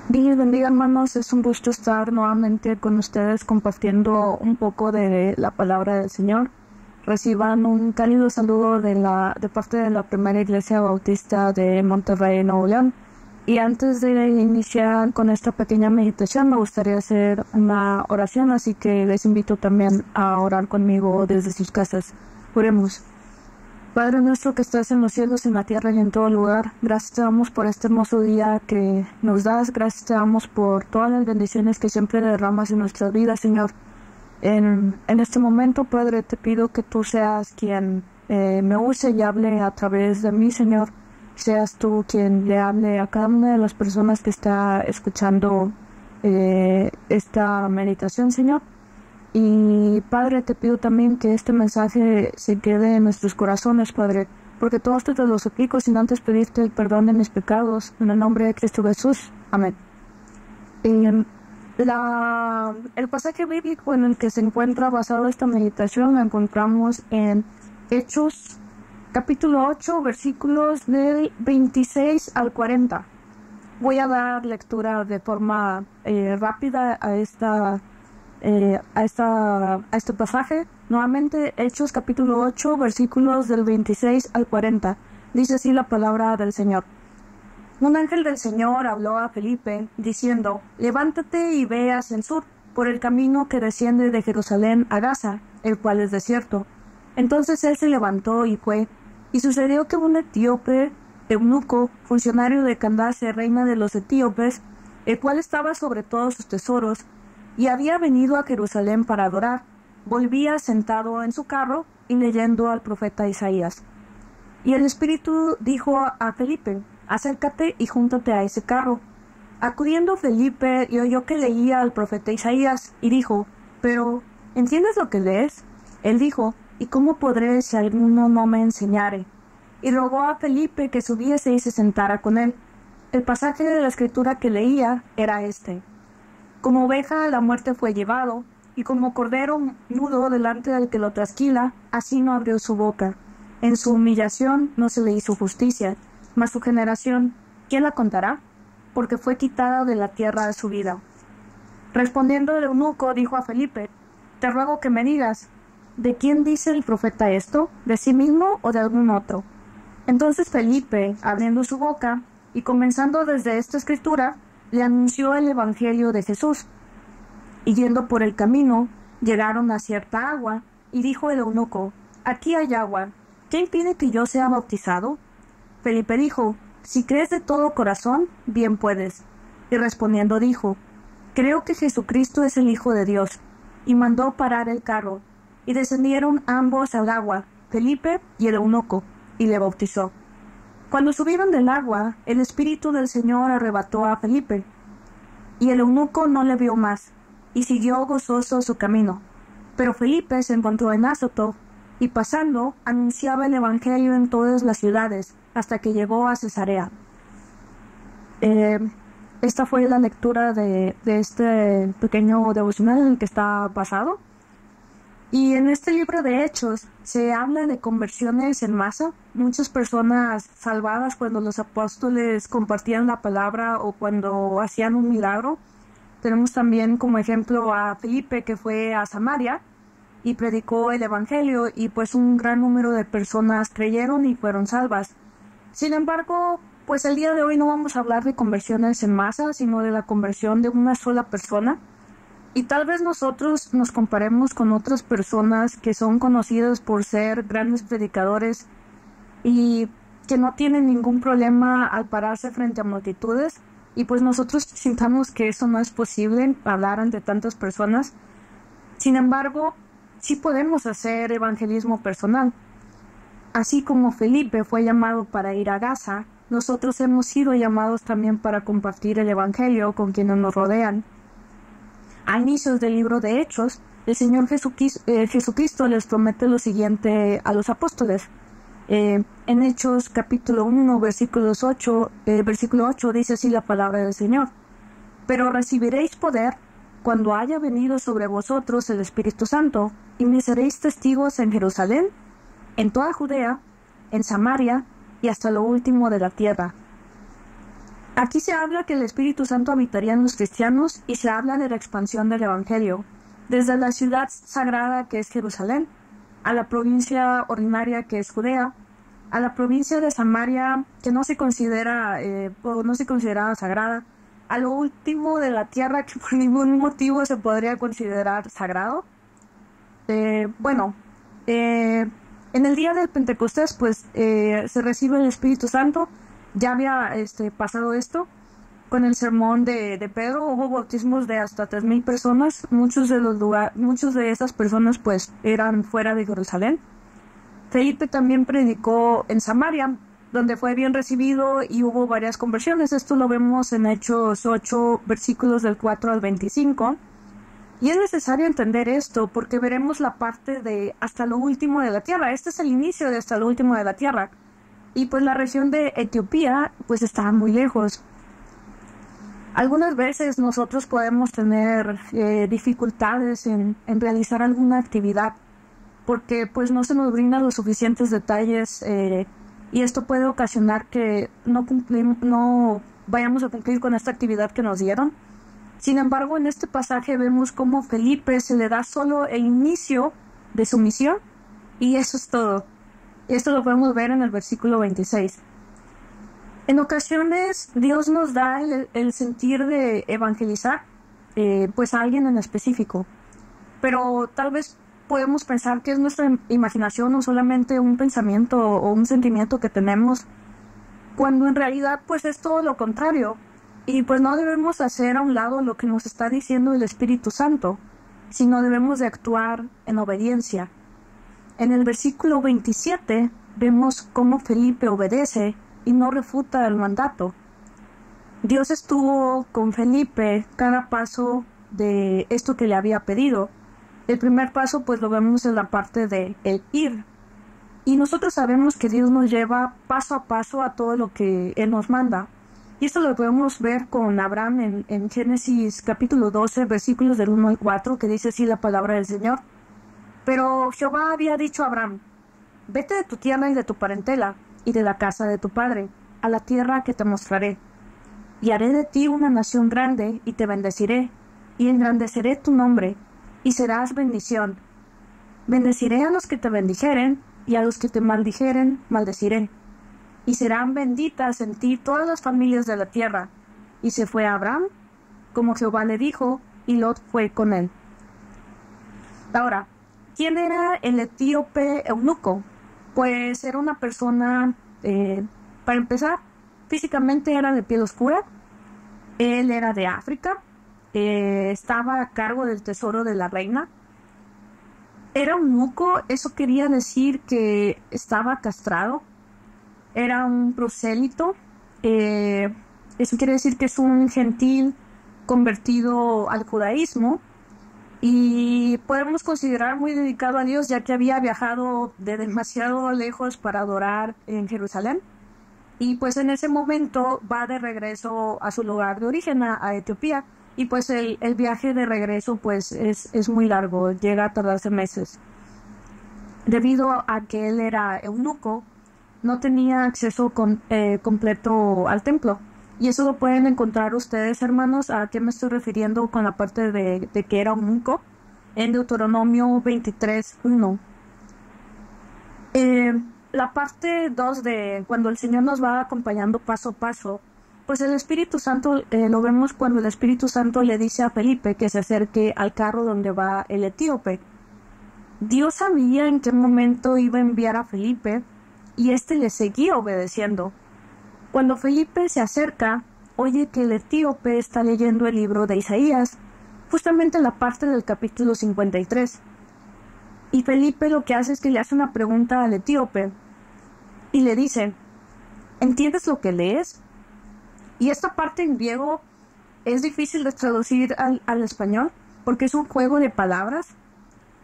Dios bendiga, hermanos. Es un gusto estar nuevamente con ustedes compartiendo un poco de la palabra del Señor. Reciban un cálido saludo de parte de la Primera Iglesia Bautista de Monterrey, Nuevo León. Y antes de iniciar con esta pequeña meditación, me gustaría hacer una oración, así que les invito también a orar conmigo desde sus casas. Oremos. Padre nuestro que estás en los cielos, en la tierra y en todo lugar, gracias te damos por este hermoso día que nos das, gracias te damos por todas las bendiciones que siempre derramas en nuestras vidas, Señor. En este momento, Padre, te pido que tú seas quien me use y hable a través de mí, Señor. Seas tú quien le hable a cada una de las personas que está escuchando esta meditación, Señor. Y Padre, te pido también que este mensaje se quede en nuestros corazones, Padre, porque todo esto te lo suplico sin antes pedirte el perdón de mis pecados, en el nombre de Cristo Jesús. Amén. El pasaje bíblico en el que se encuentra basado esta meditación lo encontramos en Hechos, capítulo 8, versículos del 26 al 40. Voy a dar lectura de forma rápida a este pasaje. Nuevamente, Hechos capítulo 8, versículos del 26 al 40. Dice así la palabra del Señor. Un ángel del Señor habló a Felipe, diciendo, levántate y ve hacia el sur, por el camino que desciende de Jerusalén a Gaza, el cual es desierto. Entonces él se levantó y fue, y sucedió que un etíope, eunuco, funcionario de Candace, reina de los etíopes, el cual estaba sobre todos sus tesoros, y había venido a Jerusalén para adorar, volvía sentado en su carro y leyendo al profeta Isaías. Y el Espíritu dijo a Felipe, acércate y júntate a ese carro. Acudiendo Felipe y oyó que leía al profeta Isaías, y dijo, pero, ¿entiendes lo que lees? Él dijo, ¿y cómo podré si alguno no me enseñare? Y rogó a Felipe que subiese y se sentara con él. El pasaje de la escritura que leía era este. Como oveja a la muerte fue llevado, y como cordero mudo delante del que lo trasquila, así no abrió su boca. En su humillación no se le hizo justicia, mas su generación, ¿quién la contará? Porque fue quitada de la tierra de su vida. Respondiendo el eunuco, dijo a Felipe, te ruego que me digas, ¿de quién dice el profeta esto? ¿De sí mismo o de algún otro? Entonces Felipe, abriendo su boca, y comenzando desde esta escritura, le anunció el evangelio de Jesús. Y yendo por el camino, llegaron a cierta agua, y dijo el eunuco, aquí hay agua, ¿qué impide que yo sea bautizado? Felipe dijo, si crees de todo corazón, bien puedes. Y respondiendo dijo, creo que Jesucristo es el Hijo de Dios. Y mandó parar el carro, y descendieron ambos al agua, Felipe y el eunuco, y le bautizó. Cuando subieron del agua, el Espíritu del Señor arrebató a Felipe, y el eunuco no le vio más, y siguió gozoso su camino. Pero Felipe se encontró en Azoto, y pasando, anunciaba el Evangelio en todas las ciudades, hasta que llegó a Cesarea. Esta fue la lectura de este pequeño devocional en el que está basado. Y en este libro de Hechos se habla de conversiones en masa, muchas personas salvadas cuando los apóstoles compartían la palabra o cuando hacían un milagro. Tenemos también como ejemplo a Felipe, que fue a Samaria y predicó el evangelio, y pues un gran número de personas creyeron y fueron salvas. Sin embargo, pues el día de hoy no vamos a hablar de conversiones en masa, sino de la conversión de una sola persona. Y tal vez nosotros nos comparemos con otras personas que son conocidas por ser grandes predicadores y que no tienen ningún problema al pararse frente a multitudes, y pues nosotros sintamos que eso no es posible, hablar ante tantas personas. Sin embargo, sí podemos hacer evangelismo personal. Así como Felipe fue llamado para ir a Gaza, nosotros hemos sido llamados también para compartir el evangelio con quienes nos rodean. A inicios del libro de Hechos, el Señor Jesucristo les promete lo siguiente a los apóstoles. En Hechos capítulo 1, versículo 8 dice así la palabra del Señor. Pero recibiréis poder cuando haya venido sobre vosotros el Espíritu Santo, y me seréis testigos en Jerusalén, en toda Judea, en Samaria y hasta lo último de la tierra. Aquí se habla que el Espíritu Santo habitaría en los cristianos y se habla de la expansión del Evangelio, desde la ciudad sagrada que es Jerusalén, a la provincia ordinaria que es Judea, a la provincia de Samaria que no se considera o no se consideraba sagrada, a lo último de la tierra que por ningún motivo se podría considerar sagrado. Bueno, en el día del Pentecostés pues se recibe el Espíritu Santo. Ya había pasado esto con el sermón de Pedro. Hubo bautismos de hasta 3,000 personas. Muchos de esas personas pues eran fuera de Jerusalén. Felipe también predicó en Samaria, donde fue bien recibido y hubo varias conversiones. Esto lo vemos en Hechos 8, versículos del 4 al 25. Y es necesario entender esto porque veremos la parte de hasta lo último de la tierra. Este es el inicio de hasta lo último de la tierra. Y pues la región de Etiopía pues está muy lejos. Algunas veces nosotros podemos tener dificultades en realizar alguna actividad porque pues no se nos brindan los suficientes detalles y esto puede ocasionar que no vayamos a cumplir con esta actividad que nos dieron. Sin embargo, en este pasaje vemos cómo Felipe se le da solo el inicio de su misión y eso es todo. Esto lo podemos ver en el versículo 26. En ocasiones Dios nos da el sentir de evangelizar pues a alguien en específico, pero tal vez podemos pensar que es nuestra imaginación o solamente un pensamiento o un sentimiento que tenemos, cuando en realidad pues es todo lo contrario. Y pues no debemos hacer a un lado lo que nos está diciendo el Espíritu Santo, sino debemos de actuar en obediencia. En el versículo 27 vemos cómo Felipe obedece y no refuta el mandato. Dios estuvo con Felipe cada paso de esto que le había pedido. El primer paso pues lo vemos en la parte de el ir. Y nosotros sabemos que Dios nos lleva paso a paso a todo lo que Él nos manda. Y esto lo podemos ver con Abraham en Génesis capítulo 12, versículos del 1 al 4, que dice así la palabra del Señor. Pero Jehová había dicho a Abraham, vete de tu tierra y de tu parentela, y de la casa de tu padre, a la tierra que te mostraré. Y haré de ti una nación grande, y te bendeciré, y engrandeceré tu nombre, y serás bendición. Bendeciré a los que te bendijeren, y a los que te maldijeren, maldeciré. Y serán benditas en ti todas las familias de la tierra. Y se fue a Abraham, como Jehová le dijo, y Lot fue con él. Ahora, ¿quién era el etíope eunuco? Pues era una persona, para empezar, físicamente era de piel oscura. Él era de África, estaba a cargo del tesoro de la reina. Era eunuco, eso quería decir que estaba castrado. Era un prosélito, eso quiere decir que es un gentil convertido al judaísmo. Y podemos considerar muy dedicado a Dios, ya que había viajado de demasiado lejos para adorar en Jerusalén. Y pues en ese momento va de regreso a su lugar de origen, a Etiopía. Y pues el viaje de regreso pues es muy largo, llega a tardarse meses. Debido a que él era eunuco, no tenía acceso completo al templo. Y eso lo pueden encontrar ustedes, hermanos, a qué me estoy refiriendo con la parte de que era eunuco, en Deuteronomio 23:1. La parte 2 de cuando el Señor nos va acompañando paso a paso, pues el Espíritu Santo lo vemos cuando el Espíritu Santo le dice a Felipe que se acerque al carro donde va el etíope. Dios sabía en qué momento iba a enviar a Felipe y éste le seguía obedeciendo. Cuando Felipe se acerca, oye que el etíope está leyendo el libro de Isaías, justamente la parte del capítulo 53. Y Felipe lo que hace es que le hace una pregunta al etíope y le dice, ¿entiendes lo que lees? Y esta parte en griego es difícil de traducir al español porque es un juego de palabras.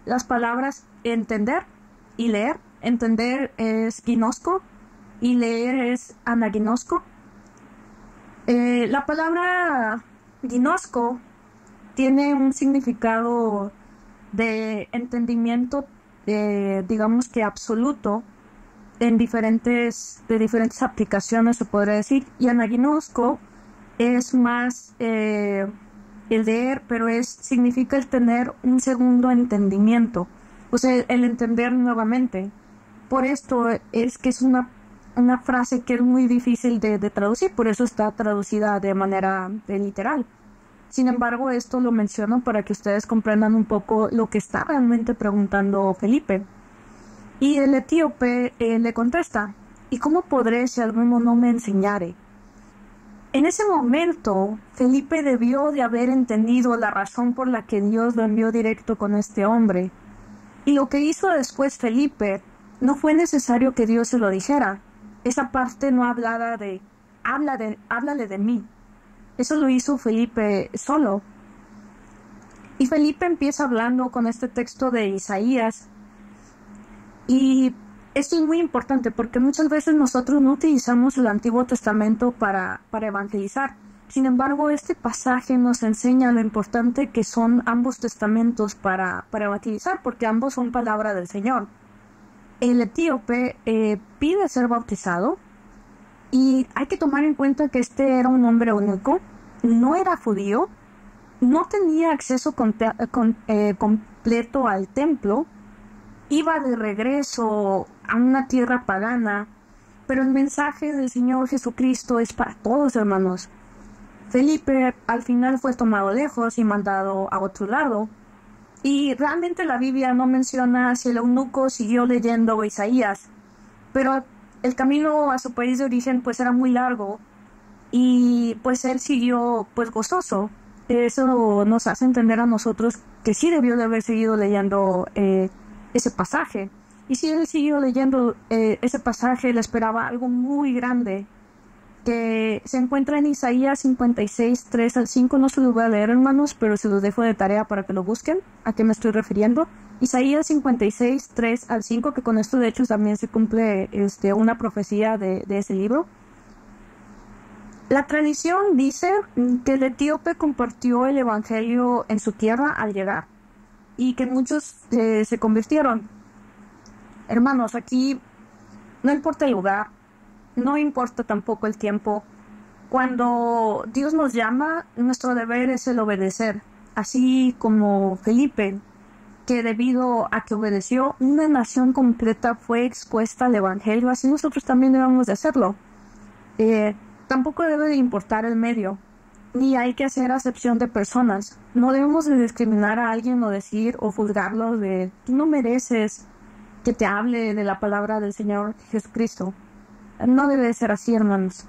Las palabras entender y leer. Entender es ginosco y leer es anaginosco. La palabra ginosco tiene un significado de entendimiento, digamos que absoluto, de diferentes aplicaciones se podría decir. Y anaginosco es más el leer, pero significa el tener un segundo entendimiento, o sea, el entender nuevamente. Por esto es que es una frase que es muy difícil de traducir, por eso está traducida de manera literal. Sin embargo, esto lo menciono para que ustedes comprendan un poco lo que está realmente preguntando Felipe. Y el etíope le contesta, ¿y cómo podré si alguno no me enseñare? En ese momento, Felipe debió de haber entendido la razón por la que Dios lo envió directo con este hombre. Y lo que hizo después Felipe, no fue necesario que Dios se lo dijera. Esa parte no hablaba de, háblale de mí. Eso lo hizo Felipe solo. Y Felipe empieza hablando con este texto de Isaías. Y esto es muy importante porque muchas veces nosotros no utilizamos el Antiguo Testamento para evangelizar. Sin embargo, este pasaje nos enseña lo importante que son ambos testamentos para evangelizar, porque ambos son palabra del Señor. El etíope pide ser bautizado, y hay que tomar en cuenta que este era un hombre único, no era judío, no tenía acceso completo al templo, iba de regreso a una tierra pagana, pero el mensaje del Señor Jesucristo es para todos, hermanos. Felipe al final fue tomado lejos y mandado a otro lado, y realmente la Biblia no menciona si el eunuco siguió leyendo Isaías, pero el camino a su país de origen pues era muy largo, y pues él siguió pues gozoso. Eso nos hace entender a nosotros que sí debió de haber seguido leyendo ese pasaje. Y si él siguió leyendo ese pasaje, le esperaba algo muy grande, que se encuentra en Isaías 56, 3 al 5. No se los voy a leer, hermanos, pero se los dejo de tarea para que lo busquen. ¿A qué me estoy refiriendo? Isaías 56, 3 al 5, que con esto de hecho también se cumple una profecía de ese libro. La tradición dice que el etíope compartió el evangelio en su tierra al llegar, y que muchos se convirtieron. Hermanos, aquí no importa el lugar, no importa tampoco el tiempo. Cuando Dios nos llama, nuestro deber es el obedecer. Así como Felipe, que debido a que obedeció, una nación completa fue expuesta al evangelio, así nosotros también debemos de hacerlo. Tampoco debe de importar el medio, ni hay que hacer acepción de personas. No debemos de discriminar a alguien o decir o juzgarlo de tú no mereces que te hable de la palabra del Señor Jesucristo. No debe de ser así, hermanos.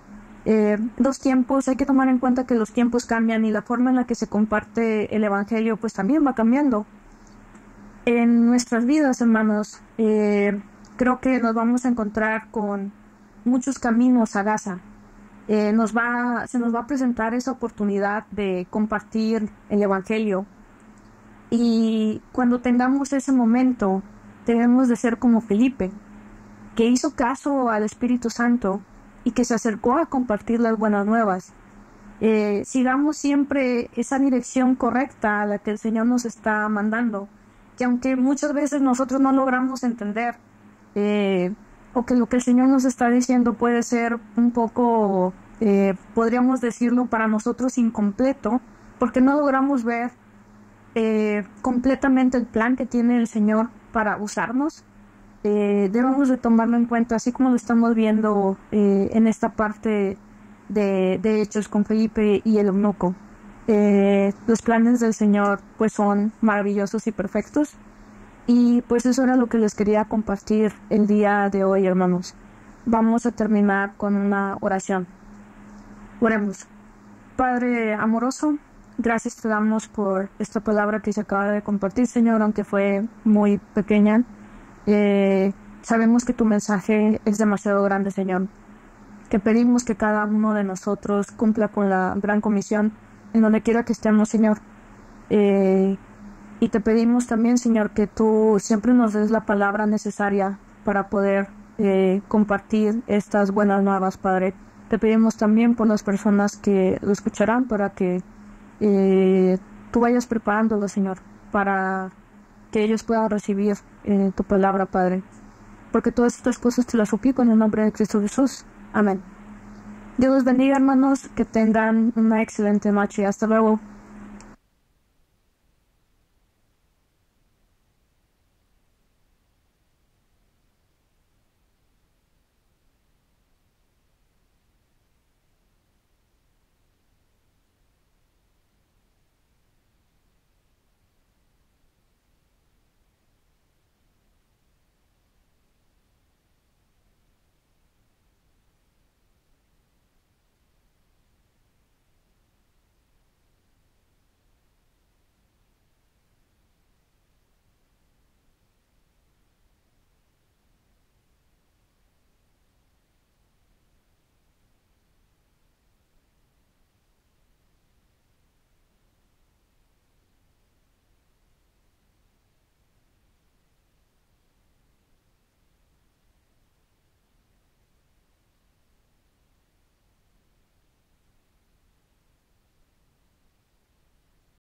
Los tiempos, hay que tomar en cuenta que los tiempos cambian y la forma en la que se comparte el evangelio pues también va cambiando. En nuestras vidas, hermanos, creo que nos vamos a encontrar con muchos caminos a Gaza. Se nos va a presentar esa oportunidad de compartir el evangelio, y cuando tengamos ese momento debemos de ser como Felipe, que hizo caso al Espíritu Santo y que se acercó a compartir las buenas nuevas. Sigamos siempre esa dirección correcta a la que el Señor nos está mandando, que aunque muchas veces nosotros no logramos entender, o que lo que el Señor nos está diciendo puede ser un poco, podríamos decirlo, para nosotros incompleto, porque no logramos ver completamente el plan que tiene el Señor para usarnos. Debemos de tomarlo en cuenta, así como lo estamos viendo en esta parte de Hechos con Felipe y el eunuco. Los planes del Señor pues son maravillosos y perfectos, y pues eso era lo que les quería compartir el día de hoy, hermanos. Vamos a terminar con una oración. Oremos. Padre amoroso, gracias te damos por esta palabra que se acaba de compartir, Señor, aunque fue muy pequeña. Sabemos que tu mensaje es demasiado grande, Señor. Te pedimos que cada uno de nosotros cumpla con la gran comisión en donde quiera que estemos, Señor. Y te pedimos también, Señor, que tú siempre nos des la palabra necesaria para poder compartir estas buenas nuevas, Padre. Te pedimos también por las personas que lo escucharán, para que tú vayas preparándolo, Señor, para que ellos puedan recibir tu palabra, Padre. Porque todas estas cosas te las suplico en el nombre de Cristo Jesús. Amén. Dios los bendiga, hermanos, que tengan una excelente noche. Hasta luego.